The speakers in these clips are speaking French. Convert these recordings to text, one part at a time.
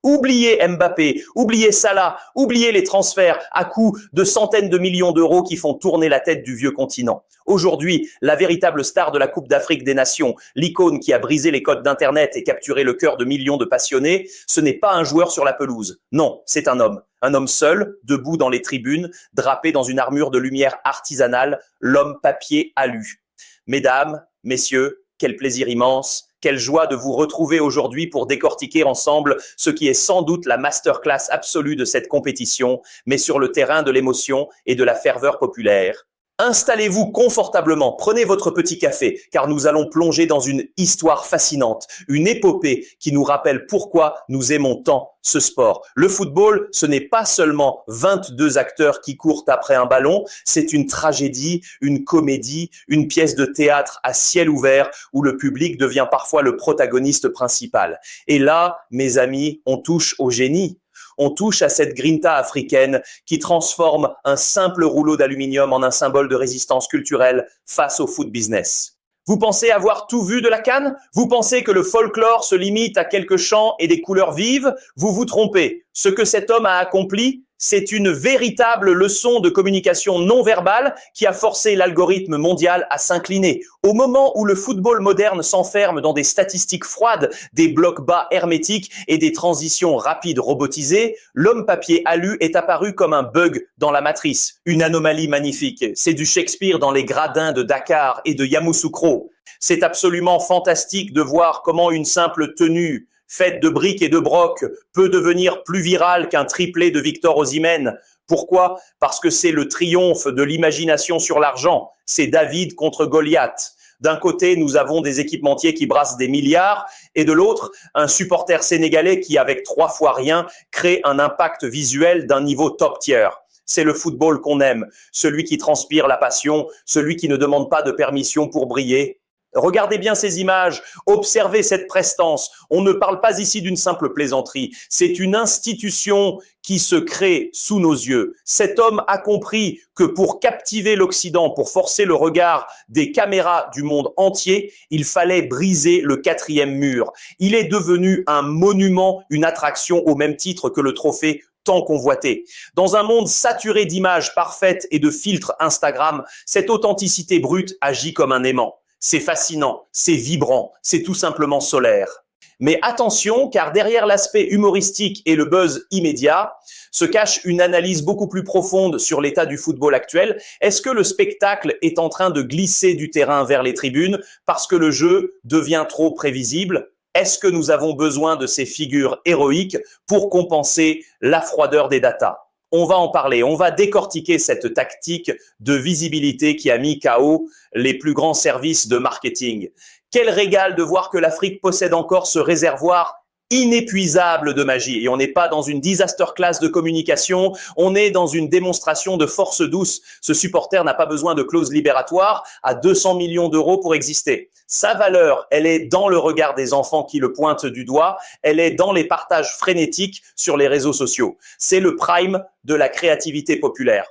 Oubliez Mbappé, oubliez Salah, oubliez les transferts à coût de centaines de millions d'euros qui font tourner la tête du vieux continent. Aujourd'hui, la véritable star de la Coupe d'Afrique des Nations, l'icône qui a brisé les codes d'Internet et capturé le cœur de millions de passionnés, ce n'est pas un joueur sur la pelouse. Non, c'est un homme. Un homme seul, debout dans les tribunes, drapé dans une armure de lumière artisanale, l'homme papier alu. Mesdames, messieurs, quel plaisir immense. Quelle joie de vous retrouver aujourd'hui pour décortiquer ensemble ce qui est sans doute la masterclass absolue de cette compétition, mais sur le terrain de l'émotion et de la ferveur populaire. Installez-vous confortablement, prenez votre petit café, car nous allons plonger dans une histoire fascinante, une épopée qui nous rappelle pourquoi nous aimons tant ce sport. Le football, ce n'est pas seulement 22 acteurs qui courent après un ballon, c'est une tragédie, une comédie, une pièce de théâtre à ciel ouvert où le public devient parfois le protagoniste principal. Et là, mes amis, on touche au génie. On touche à cette grinta africaine qui transforme un simple rouleau d'aluminium en un symbole de résistance culturelle face au foot business. Vous pensez avoir tout vu de la CAN? Vous pensez que le folklore se limite à quelques chants et des couleurs vives? Vous vous trompez. Ce que cet homme a accompli, c'est une véritable leçon de communication non verbale qui a forcé l'algorithme mondial à s'incliner. Au moment où le football moderne s'enferme dans des statistiques froides, des blocs bas hermétiques et des transitions rapides robotisées, l'homme papier alu est apparu comme un bug dans la matrice. Une anomalie magnifique. C'est du Shakespeare dans les gradins de Dakar et de Yamoussoukro. C'est absolument fantastique de voir comment une simple tenue faite de briques et de broc peut devenir plus virale qu'un triplé de Victor Osimhen. Pourquoi? Parce que c'est le triomphe de l'imagination sur l'argent. C'est David contre Goliath. D'un côté, nous avons des équipementiers qui brassent des milliards et de l'autre, un supporter sénégalais qui, avec 3 fois rien, crée un impact visuel d'un niveau top tier. C'est le football qu'on aime, celui qui transpire la passion, celui qui ne demande pas de permission pour briller. Regardez bien ces images, observez cette prestance. On ne parle pas ici d'une simple plaisanterie, c'est une institution qui se crée sous nos yeux. Cet homme a compris que pour captiver l'Occident, pour forcer le regard des caméras du monde entier, il fallait briser le 4e mur. Il est devenu un monument, une attraction au même titre que le trophée tant convoité. Dans un monde saturé d'images parfaites et de filtres Instagram, cette authenticité brute agit comme un aimant. C'est fascinant, c'est vibrant, c'est tout simplement solaire. Mais attention, car derrière l'aspect humoristique et le buzz immédiat, se cache une analyse beaucoup plus profonde sur l'état du football actuel. Est-ce que le spectacle est en train de glisser du terrain vers les tribunes parce que le jeu devient trop prévisible? Est-ce que nous avons besoin de ces figures héroïques pour compenser la froideur des datas? On va en parler, on va décortiquer cette tactique de visibilité qui a mis KO les plus grands services de marketing. Quel régal de voir que l'Afrique possède encore ce réservoir inépuisable de magie. Et on n'est pas dans une disaster class de communication, on est dans une démonstration de force douce. Ce supporter n'a pas besoin de clause libératoire à 200 millions d'euros pour exister. Sa valeur, elle est dans le regard des enfants qui le pointent du doigt, elle est dans les partages frénétiques sur les réseaux sociaux. C'est le prime de la créativité populaire.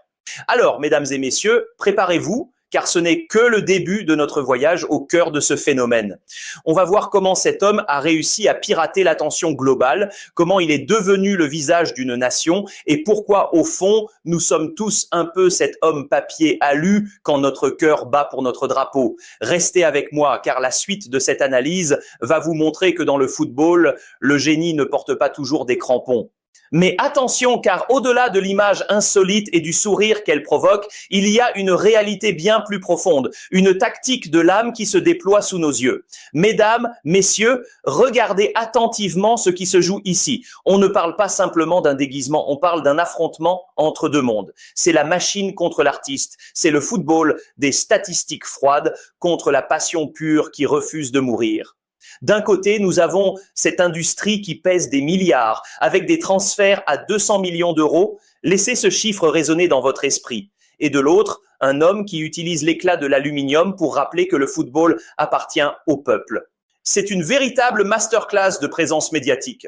Alors, mesdames et messieurs, préparez-vous, car ce n'est que le début de notre voyage au cœur de ce phénomène. On va voir comment cet homme a réussi à pirater l'attention globale, comment il est devenu le visage d'une nation et pourquoi, au fond, nous sommes tous un peu cet homme papier alu quand notre cœur bat pour notre drapeau. Restez avec moi, car la suite de cette analyse va vous montrer que dans le football, le génie ne porte pas toujours des crampons. Mais attention, car au-delà de l'image insolite et du sourire qu'elle provoque, il y a une réalité bien plus profonde, une tactique de l'âme qui se déploie sous nos yeux. Mesdames, messieurs, regardez attentivement ce qui se joue ici. On ne parle pas simplement d'un déguisement, on parle d'un affrontement entre deux mondes. C'est la machine contre l'artiste, c'est le football des statistiques froides contre la passion pure qui refuse de mourir. D'un côté, nous avons cette industrie qui pèse des milliards, avec des transferts à 200 millions d'euros. Laissez ce chiffre résonner dans votre esprit. Et de l'autre, un homme qui utilise l'éclat de l'aluminium pour rappeler que le football appartient au peuple. C'est une véritable masterclass de présence médiatique.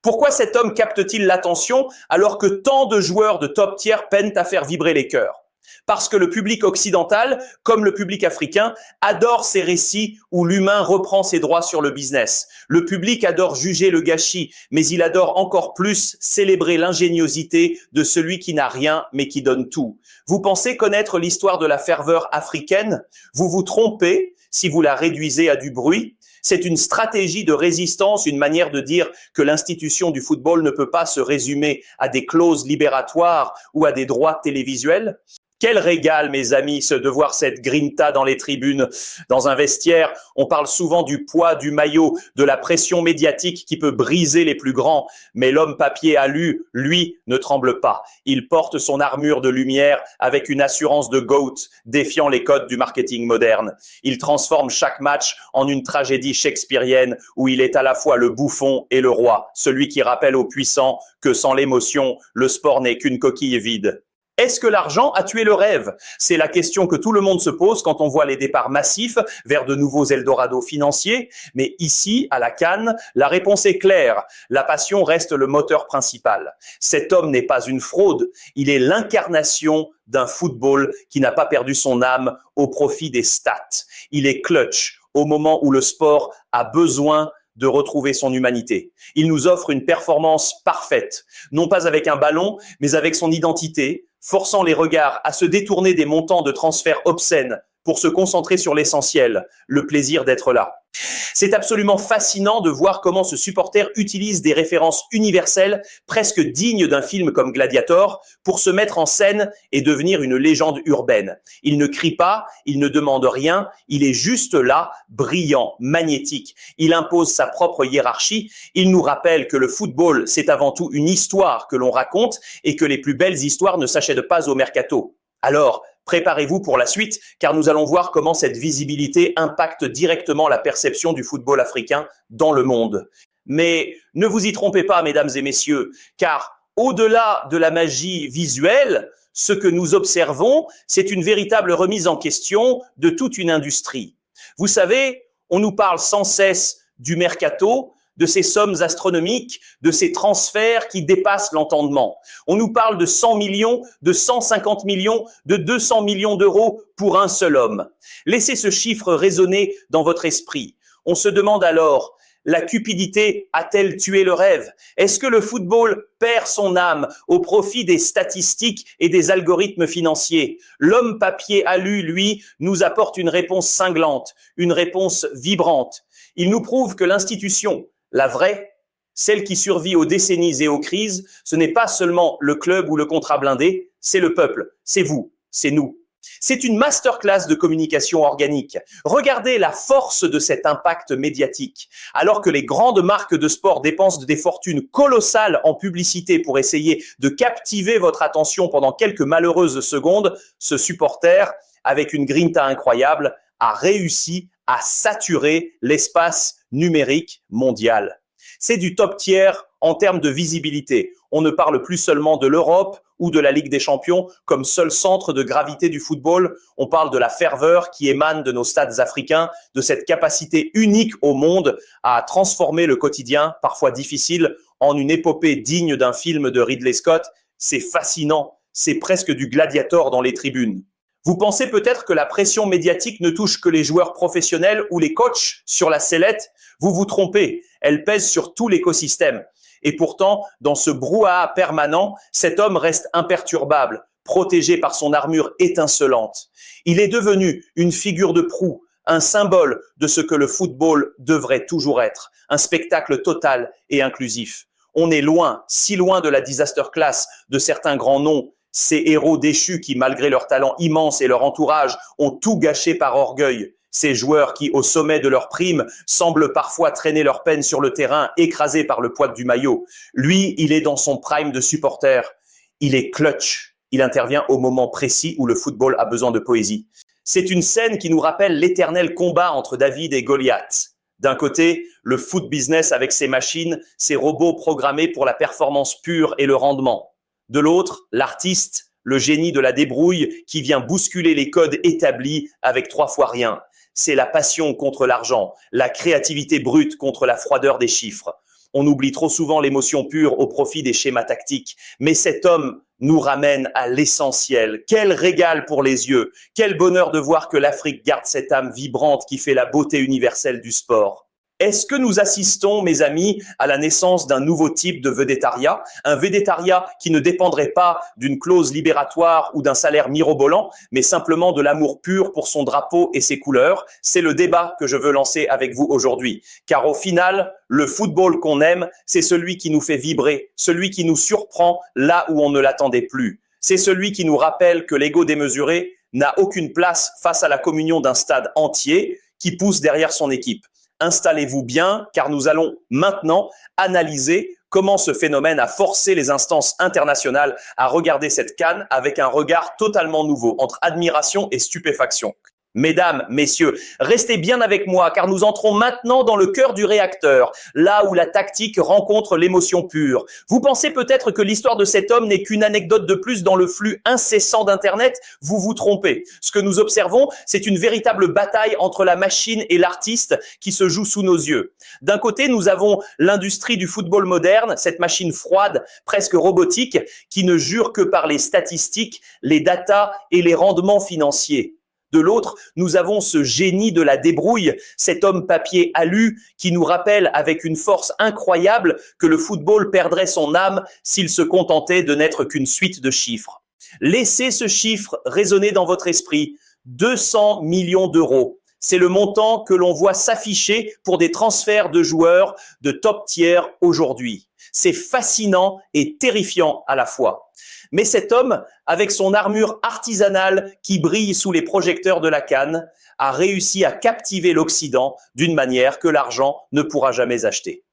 Pourquoi cet homme capte-t-il l'attention alors que tant de joueurs de top tier peinent à faire vibrer les cœurs ? Parce que le public occidental, comme le public africain, adore ces récits où l'humain reprend ses droits sur le business. Le public adore juger le gâchis, mais il adore encore plus célébrer l'ingéniosité de celui qui n'a rien mais qui donne tout. Vous pensez connaître l'histoire de la ferveur africaine? Vous vous trompez si vous la réduisez à du bruit. C'est une stratégie de résistance, une manière de dire que l'institution du football ne peut pas se résumer à des clauses libératoires ou à des droits télévisuels. Quel régal, mes amis, de voir cette grinta dans les tribunes, dans un vestiaire. On parle souvent du poids du maillot, de la pression médiatique qui peut briser les plus grands. Mais l'homme papier alu, lui, ne tremble pas. Il porte son armure de lumière avec une assurance de GOAT, défiant les codes du marketing moderne. Il transforme chaque match en une tragédie shakespearienne où il est à la fois le bouffon et le roi, celui qui rappelle aux puissants que sans l'émotion, le sport n'est qu'une coquille vide. Est-ce que l'argent a tué le rêve? C'est la question que tout le monde se pose quand on voit les départs massifs vers de nouveaux Eldorado financiers. Mais ici, à la CAN, la réponse est claire. La passion reste le moteur principal. Cet homme n'est pas une fraude. Il est l'incarnation d'un football qui n'a pas perdu son âme au profit des stats. Il est clutch au moment où le sport a besoin de retrouver son humanité. Il nous offre une performance parfaite, non pas avec un ballon, mais avec son identité, forçant les regards à se détourner des montants de transferts obscènes pour se concentrer sur l'essentiel, le plaisir d'être là. C'est absolument fascinant de voir comment ce supporter utilise des références universelles presque dignes d'un film comme Gladiator pour se mettre en scène et devenir une légende urbaine. Il ne crie pas, il ne demande rien, il est juste là, brillant, magnétique. Il impose sa propre hiérarchie, il nous rappelle que le football, c'est avant tout une histoire que l'on raconte et que les plus belles histoires ne s'achètent pas au mercato. Alors, préparez-vous pour la suite, car nous allons voir comment cette visibilité impacte directement la perception du football africain dans le monde. Mais ne vous y trompez pas, mesdames et messieurs, car au-delà de la magie visuelle, ce que nous observons, c'est une véritable remise en question de toute une industrie. Vous savez, on nous parle sans cesse du mercato, de ces sommes astronomiques, de ces transferts qui dépassent l'entendement. On nous parle de 100 millions, de 150 millions, de 200 millions d'euros pour un seul homme. Laissez ce chiffre résonner dans votre esprit. On se demande alors, la cupidité a-t-elle tué le rêve? Est-ce que le football perd son âme au profit des statistiques et des algorithmes financiers? L'homme papier alu, lui, nous apporte une réponse cinglante, une réponse vibrante. Il nous prouve que l'institution, la vraie, celle qui survit aux décennies et aux crises, ce n'est pas seulement le club ou le contrat blindé, c'est le peuple, c'est vous, c'est nous. C'est une masterclass de communication organique. Regardez la force de cet impact médiatique. Alors que les grandes marques de sport dépensent des fortunes colossales en publicité pour essayer de captiver votre attention pendant quelques malheureuses secondes, ce supporter, avec une grinta incroyable, a réussi à saturer l'espace numérique mondial. C'est du top tier en termes de visibilité. On ne parle plus seulement de l'Europe ou de la Ligue des Champions comme seul centre de gravité du football. On parle de la ferveur qui émane de nos stades africains, de cette capacité unique au monde à transformer le quotidien, parfois difficile, en une épopée digne d'un film de Ridley Scott. C'est fascinant, c'est presque du Gladiator dans les tribunes. Vous pensez peut-être que la pression médiatique ne touche que les joueurs professionnels ou les coachs sur la sellette. Vous vous trompez, elle pèse sur tout l'écosystème. Et pourtant, dans ce brouhaha permanent, cet homme reste imperturbable, protégé par son armure étincelante. Il est devenu une figure de proue, un symbole de ce que le football devrait toujours être, un spectacle total et inclusif. On est loin, si loin de la disaster class de certains grands noms, ces héros déchus qui, malgré leur talent immense et leur entourage, ont tout gâché par orgueil. Ces joueurs qui, au sommet de leur prime, semblent parfois traîner leur peine sur le terrain, écrasés par le poids du maillot. Lui, il est dans son prime de supporter. Il est clutch. Il intervient au moment précis où le football a besoin de poésie. C'est une scène qui nous rappelle l'éternel combat entre David et Goliath. D'un côté, le foot business avec ses machines, ses robots programmés pour la performance pure et le rendement. De l'autre, l'artiste, le génie de la débrouille qui vient bousculer les codes établis avec 3 fois rien. C'est la passion contre l'argent, la créativité brute contre la froideur des chiffres. On oublie trop souvent l'émotion pure au profit des schémas tactiques. Mais cet homme nous ramène à l'essentiel. Quel régal pour les yeux, quel bonheur de voir que l'Afrique garde cette âme vibrante qui fait la beauté universelle du sport. Est-ce que nous assistons, mes amis, à la naissance d'un nouveau type de védétariat? Un védétariat qui ne dépendrait pas d'une clause libératoire ou d'un salaire mirobolant, mais simplement de l'amour pur pour son drapeau et ses couleurs? C'est le débat que je veux lancer avec vous aujourd'hui. Car au final, le football qu'on aime, c'est celui qui nous fait vibrer, celui qui nous surprend là où on ne l'attendait plus. C'est celui qui nous rappelle que l'ego démesuré n'a aucune place face à la communion d'un stade entier qui pousse derrière son équipe. Installez-vous bien, car nous allons maintenant analyser comment ce phénomène a forcé les instances internationales à regarder cette CAN avec un regard totalement nouveau, entre admiration et stupéfaction. Mesdames, messieurs, restez bien avec moi car nous entrons maintenant dans le cœur du réacteur, là où la tactique rencontre l'émotion pure. Vous pensez peut-être que l'histoire de cet homme n'est qu'une anecdote de plus dans le flux incessant d'Internet? Vous vous trompez. Ce que nous observons, c'est une véritable bataille entre la machine et l'artiste qui se joue sous nos yeux. D'un côté, nous avons l'industrie du football moderne, cette machine froide, presque robotique, qui ne jure que par les statistiques, les datas et les rendements financiers. De l'autre, nous avons ce génie de la débrouille, cet homme papier alu qui nous rappelle avec une force incroyable que le football perdrait son âme s'il se contentait de n'être qu'une suite de chiffres. Laissez ce chiffre résonner dans votre esprit. 200 millions d'euros. C'est le montant que l'on voit s'afficher pour des transferts de joueurs de top tiers aujourd'hui. C'est fascinant et terrifiant à la fois. Mais cet homme, avec son armure artisanale qui brille sous les projecteurs de la CAN, a réussi à captiver l'Occident d'une manière que l'argent ne pourra jamais acheter.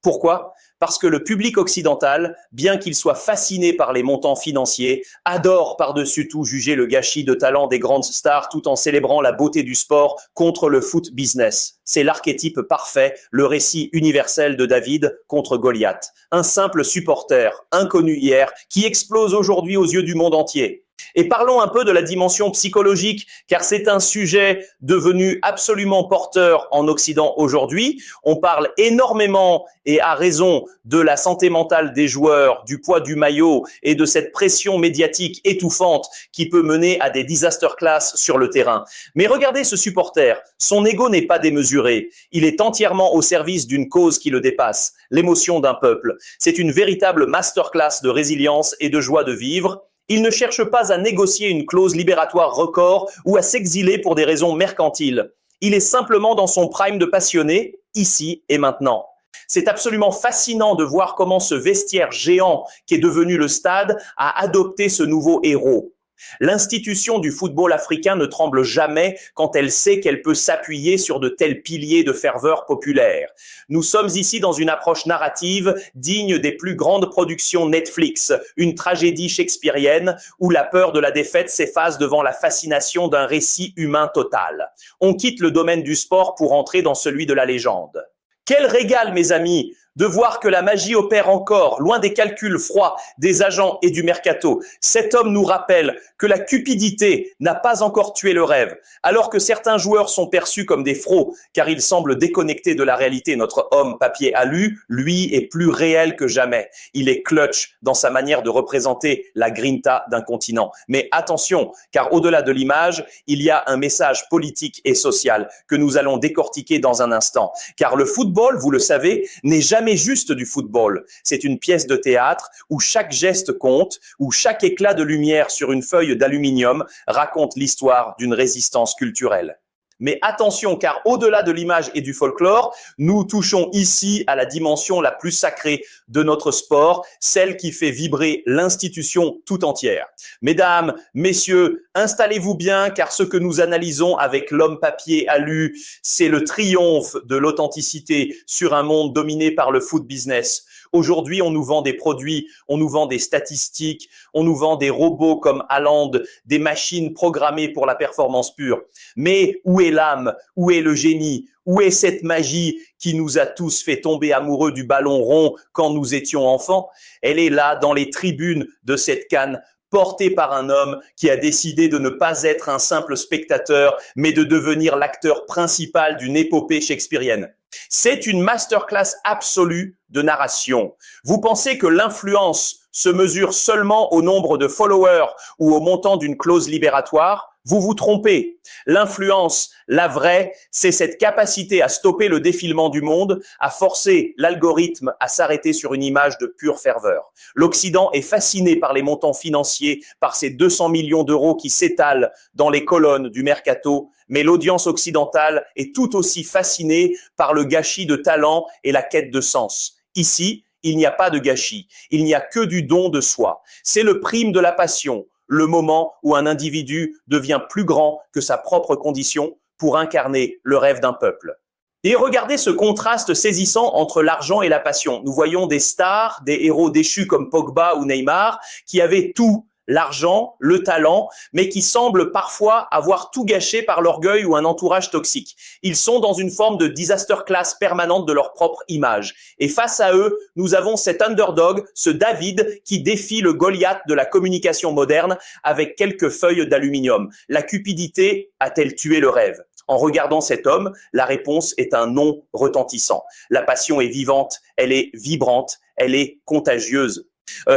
Pourquoi? Parce que le public occidental, bien qu'il soit fasciné par les montants financiers, adore par-dessus tout juger le gâchis de talent des grandes stars tout en célébrant la beauté du sport contre le foot business. C'est l'archétype parfait, le récit universel de David contre Goliath. Un simple supporter, inconnu hier, qui explose aujourd'hui aux yeux du monde entier. Et parlons un peu de la dimension psychologique, car c'est un sujet devenu absolument porteur en Occident aujourd'hui. On parle énormément et à raison de la santé mentale des joueurs, du poids du maillot et de cette pression médiatique étouffante qui peut mener à des disaster class sur le terrain. Mais regardez ce supporter, son ego n'est pas démesuré. Il est entièrement au service d'une cause qui le dépasse, l'émotion d'un peuple. C'est une véritable masterclass de résilience et de joie de vivre. Il ne cherche pas à négocier une clause libératoire record ou à s'exiler pour des raisons mercantiles. Il est simplement dans son prime de passionné, ici et maintenant. C'est absolument fascinant de voir comment ce vestiaire géant qui est devenu le stade a adopté ce nouveau héros. L'institution du football africain ne tremble jamais quand elle sait qu'elle peut s'appuyer sur de tels piliers de ferveur populaire. Nous sommes ici dans une approche narrative digne des plus grandes productions Netflix, une tragédie shakespearienne où la peur de la défaite s'efface devant la fascination d'un récit humain total. On quitte le domaine du sport pour entrer dans celui de la légende. Quel régal, mes amis, de voir que la magie opère encore, loin des calculs froids des agents et du mercato. Cet homme nous rappelle que la cupidité n'a pas encore tué le rêve, alors que certains joueurs sont perçus comme des frots, car ils semblent déconnectés de la réalité. Notre homme papier alu, lui, est plus réel que jamais. Il est clutch dans sa manière de représenter la grinta d'un continent. Mais attention, car au-delà de l'image, il y a un message politique et social que nous allons décortiquer dans un instant. Car le football, vous le savez, n'est jamais juste du football. C'est une pièce de théâtre où chaque geste compte, où chaque éclat de lumière sur une feuille d'aluminium raconte l'histoire d'une résistance culturelle. Mais attention, car au-delà de l'image et du folklore, nous touchons ici à la dimension la plus sacrée de notre sport, celle qui fait vibrer l'institution tout entière. Mesdames, messieurs, installez-vous bien, car ce que nous analysons avec l'homme papier alu, c'est le triomphe de l'authenticité sur un monde dominé par le foot business. Aujourd'hui, on nous vend des produits, on nous vend des statistiques, on nous vend des robots comme Haaland, des machines programmées pour la performance pure. Mais où est l'âme? Où est le génie? Où est cette magie qui nous a tous fait tomber amoureux du ballon rond quand nous étions enfants? Elle est là dans les tribunes de cette CAN, portée par un homme qui a décidé de ne pas être un simple spectateur, mais de devenir l'acteur principal d'une épopée shakespearienne. C'est une masterclass absolue de narration. Vous pensez que l'influence se mesure seulement au nombre de followers ou au montant d'une clause libératoire? Vous vous trompez. L'influence, la vraie, c'est cette capacité à stopper le défilement du monde, à forcer l'algorithme à s'arrêter sur une image de pure ferveur. L'Occident est fasciné par les montants financiers, par ces 200 millions d'euros qui s'étalent dans les colonnes du mercato, mais l'audience occidentale est tout aussi fascinée par le gâchis de talent et la quête de sens. Ici, il n'y a pas de gâchis, il n'y a que du don de soi. C'est le prime de la passion, le moment où un individu devient plus grand que sa propre condition pour incarner le rêve d'un peuple. Et regardez ce contraste saisissant entre l'argent et la passion. Nous voyons des stars, des héros déchus comme Pogba ou Neymar, qui avaient tout, l'argent, le talent, mais qui semblent parfois avoir tout gâché par l'orgueil ou un entourage toxique. Ils sont dans une forme de disaster class permanente de leur propre image. Et face à eux, nous avons cet underdog, ce David, qui défie le Goliath de la communication moderne avec quelques feuilles d'aluminium. La cupidité a-t-elle tué le rêve? En regardant cet homme, la réponse est un non retentissant. La passion est vivante, elle est vibrante, elle est contagieuse.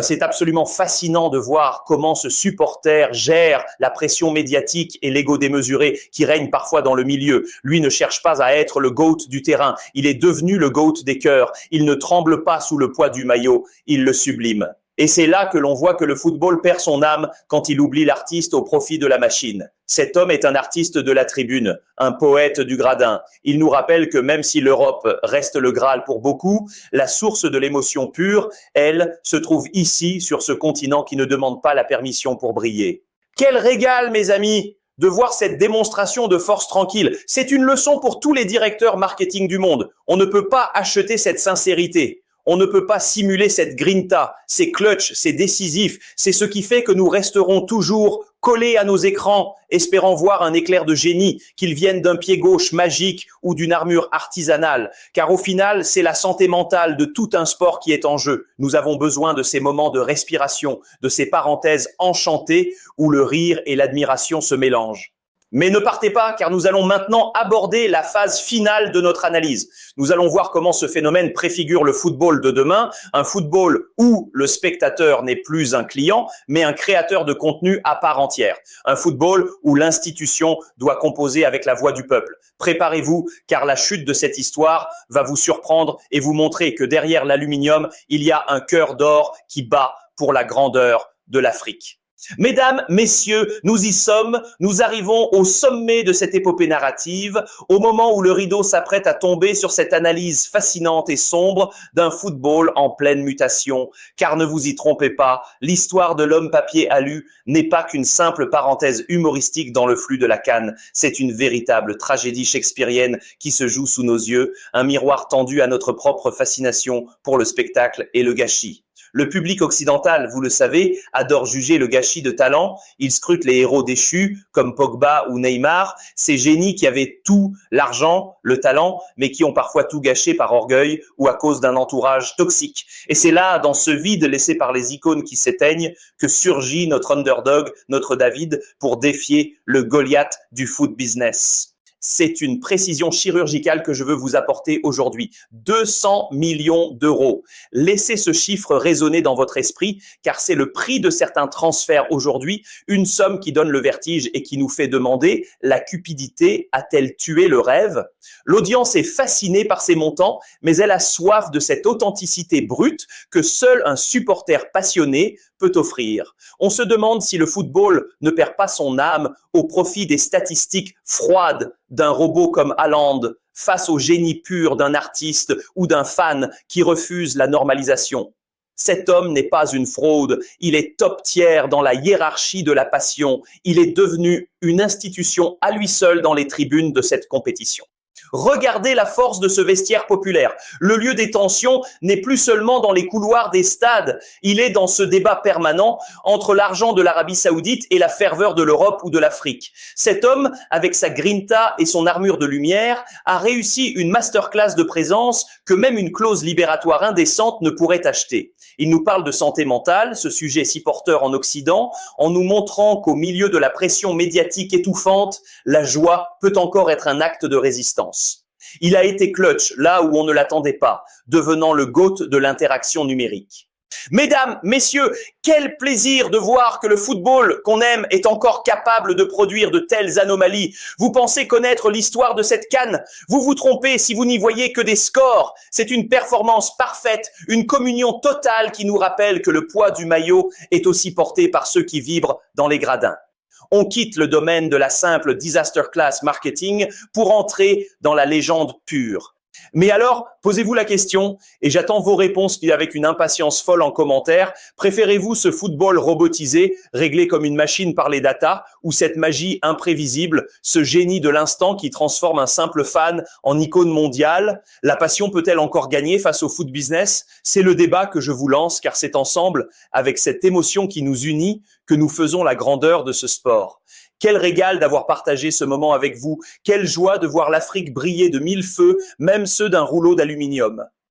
C'est absolument fascinant de voir comment ce supporter gère la pression médiatique et l'ego démesuré qui règne parfois dans le milieu. Lui ne cherche pas à être le GOAT du terrain, il est devenu le GOAT des cœurs. Il ne tremble pas sous le poids du maillot, il le sublime. Et c'est là que l'on voit que le football perd son âme quand il oublie l'artiste au profit de la machine. Cet homme est un artiste de la tribune, un poète du gradin. Il nous rappelle que même si l'Europe reste le Graal pour beaucoup, la source de l'émotion pure, elle, se trouve ici, sur ce continent qui ne demande pas la permission pour briller. Quel régal, mes amis, de voir cette démonstration de force tranquille. C'est une leçon pour tous les directeurs marketing du monde. On ne peut pas acheter cette sincérité. On ne peut pas simuler cette grinta, c'est clutch, c'est décisif, c'est ce qui fait que nous resterons toujours collés à nos écrans, espérant voir un éclair de génie, qu'il vienne d'un pied gauche magique ou d'une armure artisanale. Car au final, c'est la santé mentale de tout un sport qui est en jeu. Nous avons besoin de ces moments de respiration, de ces parenthèses enchantées où le rire et l'admiration se mélangent. Mais ne partez pas, car nous allons maintenant aborder la phase finale de notre analyse. Nous allons voir comment ce phénomène préfigure le football de demain, un football où le spectateur n'est plus un client, mais un créateur de contenu à part entière. Un football où l'institution doit composer avec la voix du peuple. Préparez-vous, car la chute de cette histoire va vous surprendre et vous montrer que derrière l'aluminium, il y a un cœur d'or qui bat pour la grandeur de l'Afrique. Mesdames, messieurs, nous y sommes, nous arrivons au sommet de cette épopée narrative, au moment où le rideau s'apprête à tomber sur cette analyse fascinante et sombre d'un football en pleine mutation. Car ne vous y trompez pas, l'histoire de l'homme papier alu n'est pas qu'une simple parenthèse humoristique dans le flux de la CAN. C'est une véritable tragédie shakespearienne qui se joue sous nos yeux, un miroir tendu à notre propre fascination pour le spectacle et le gâchis. Le public occidental, vous le savez, adore juger le gâchis de talent. Il scrute les héros déchus comme Pogba ou Neymar, ces génies qui avaient tout, l'argent, le talent, mais qui ont parfois tout gâché par orgueil ou à cause d'un entourage toxique. Et c'est là, dans ce vide laissé par les icônes qui s'éteignent, que surgit notre underdog, notre David, pour défier le Goliath du foot business. C'est une précision chirurgicale que je veux vous apporter aujourd'hui. 200 millions d'euros. Laissez ce chiffre résonner dans votre esprit, car c'est le prix de certains transferts aujourd'hui, une somme qui donne le vertige et qui nous fait demander, la cupidité a-t-elle tué le rêve? L'audience est fascinée par ces montants, mais elle a soif de cette authenticité brute que seul un supporter passionné peut offrir. On se demande si le football ne perd pas son âme au profit des statistiques froides d'un robot comme Haaland face au génie pur d'un artiste ou d'un fan qui refuse la normalisation. Cet homme n'est pas une fraude, il est top tier dans la hiérarchie de la passion. Il est devenu une institution à lui seul dans les tribunes de cette compétition. Regardez la force de ce vestiaire populaire. Le lieu des tensions n'est plus seulement dans les couloirs des stades, il est dans ce débat permanent entre l'argent de l'Arabie Saoudite et la ferveur de l'Europe ou de l'Afrique. Cet homme, avec sa grinta et son armure de lumière, a réussi une masterclass de présence que même une clause libératoire indécente ne pourrait acheter. Il nous parle de santé mentale, ce sujet si porteur en Occident, en nous montrant qu'au milieu de la pression médiatique étouffante, la joie peut encore être un acte de résistance. Il a été clutch là où on ne l'attendait pas, devenant le GOAT de l'interaction numérique. Mesdames, messieurs, quel plaisir de voir que le football qu'on aime est encore capable de produire de telles anomalies. Vous pensez connaître l'histoire de cette CAN? Vous vous trompez si vous n'y voyez que des scores. C'est une performance parfaite, une communion totale qui nous rappelle que le poids du maillot est aussi porté par ceux qui vibrent dans les gradins. On quitte le domaine de la simple disaster class marketing pour entrer dans la légende pure. Mais alors, posez-vous la question, et j'attends vos réponses avec une impatience folle en commentaire. Préférez-vous ce football robotisé, réglé comme une machine par les data, ou cette magie imprévisible, ce génie de l'instant qui transforme un simple fan en icône mondiale? La passion peut-elle encore gagner face au foot business? C'est le débat que je vous lance, car c'est ensemble, avec cette émotion qui nous unit, que nous faisons la grandeur de ce sport. Quel régal d'avoir partagé ce moment avec vous. Quelle joie de voir l'Afrique briller de mille feux, même ceux d'un rouleau d'aluminium.